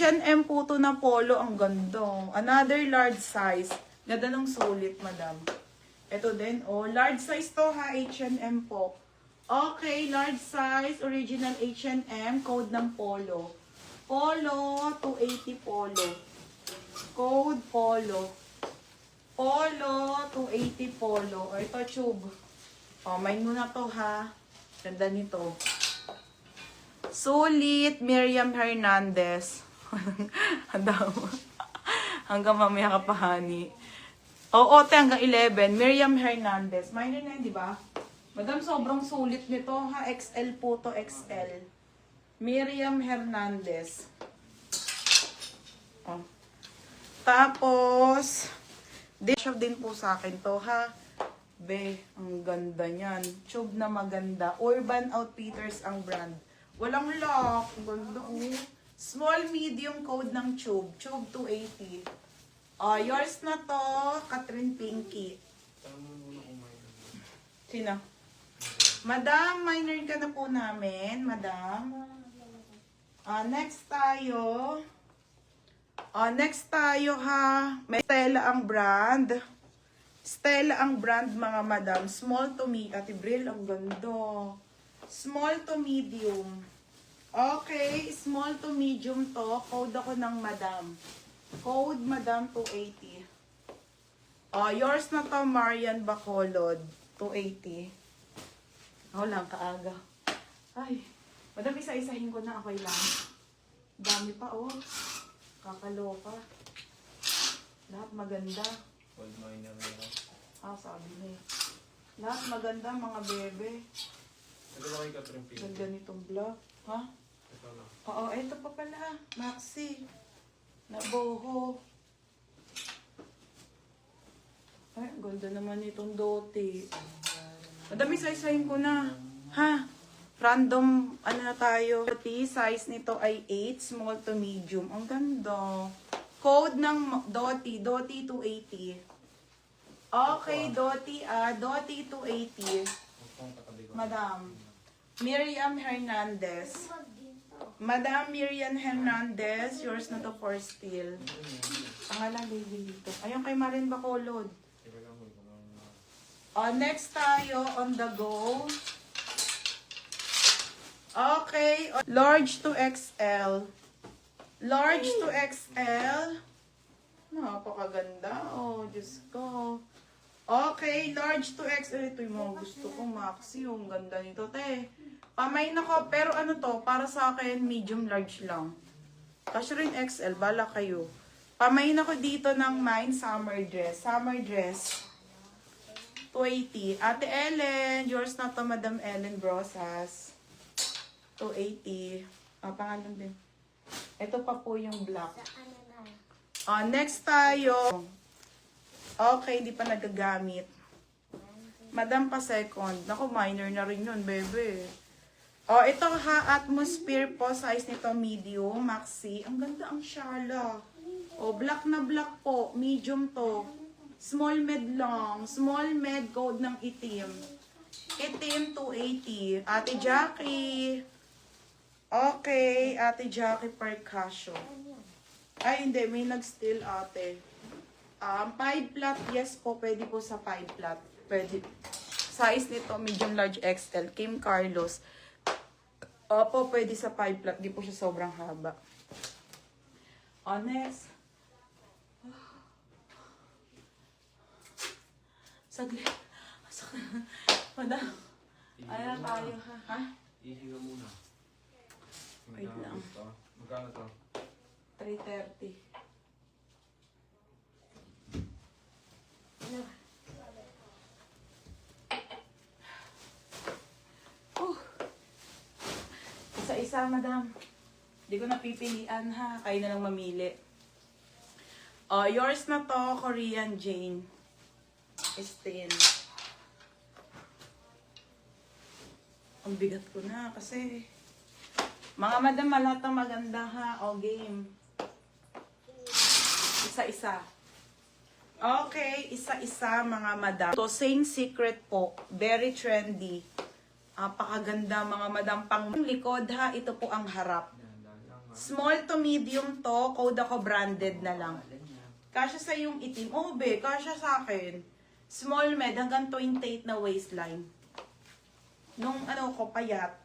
H&M po to na polo. Ang ganda. Another large size. Ganda ng sulit, madam. Ito din, oh. Large size to ha, H&M po. Okay, large size, original H&M, code ng polo. Polo, 280 polo. Code polo. Polo, 280 polo. O, ito tube. O, mine mo na to ha. Ganda nito. Sulit, Miriam Hernandez. Hanggang mamaya ka pa, honey. Oo, hanggang 11. Miriam Hernandez. Minor na yun, di ba? Madam, sobrang sulit nito ha. XL po to, XL. Miriam Hernandez. Oh. Tapos, dish din po sa akin to ha. Be, ang ganda niyan. Tube na maganda. Urban Outfitters ang brand. Walang lock. Ang ganda oh. Small, medium code ng tube. Tube 280. Oh, yours na to, Catherine Pinky. Sino? Madam, minor ka na po namin, madam. Next tayo. Next tayo ha. May Stella ang brand. Stella ang brand mga madam. Small to medium. Ate Bril, ang ganda. Small to medium. Okay, small to medium to. Code ako ng madam. Code madam 280. Yours na to, Marian Bacolod. 280. Ako lang, kaaga. Ay, madam, isa-isahin ko na. Okay lang. Dami pa, oh. Kakaloka. Lahat maganda. Old miner na yun. Sabi na eh. Lahat maganda, mga bebe. Ito ba kay Catherine Pinky? Ganda nitong black. Ha? Ito na. Oo, ito pa pala. Maxi. Naboho. Ay, ganda naman itong dote. Madami isa-isahin ko na. Ha? Random, ano na tayo. Size nito ay 8, small to medium. Ang ganda. Code ng Doti, Doti 280. Okay, Doti, Doti 280. Madam. Miriam Hernandez. Madam Miriam Hernandez, yours na to for steel. Pangalan, baby dito. Ayun kay Marin Bacolod. Next tayo, on the go. Okay, large to XL. Large to XL. Napakaganda. Oh, Diyos ko. Okay, large to XL. Ito yung mga gusto ko, Maxi. Yung ganda nito, te. Pamain ako, pero ano to, para sa akin, medium large lang. Kasi rin XL, bala kayo. Pamain ako dito ng mine, summer dress. Summer dress. 280. Ate Ellen, yours na to, Madam Ellen Brosas. 280. Pangalan din. Ito pa po yung black. Next tayo. Okay, hindi pa nagagamit. Madam pa second. Naku, minor na rin yun, bebe. Ito ha, atmosphere po, size nito medium, maxi. Ang ganda ang shala. Black na black po, medium to. Small med lang. Small med, code ng itim. Itim 280. Ate Jackie. Okay, Ate Jackie percussion. Ay, hindi. May nag-steal, ate. 5 flat, yes po. Pwede po sa 5 flat. Pwede. Size nito, medium large XL. Kim Carlos. Opo, pwede sa 5 flat. Di po siya sobrang haba. Next. Saglit. Madam. Ayan tayo ha. Ha? Ihiga muna. Wait lang. Magkano to? 330. Isa-isa, madam. Hindi ko napipilian ha. Kayo na lang mamili. Yours na to, Korean Jane. Still. Ang bigat ko na kasi mga madam, malata maganda ha. Game. Isa-isa. Okay, isa-isa mga madam. To same secret po. Very trendy. Apakaganda mga madam. Pang likod ha. Ito po ang harap. Small to medium to, code ako branded na lang. Kasya sa yung itim. Oh, be, kasya sa akin. Small med hanggang 28 na waistline. Nung ano ko, payat.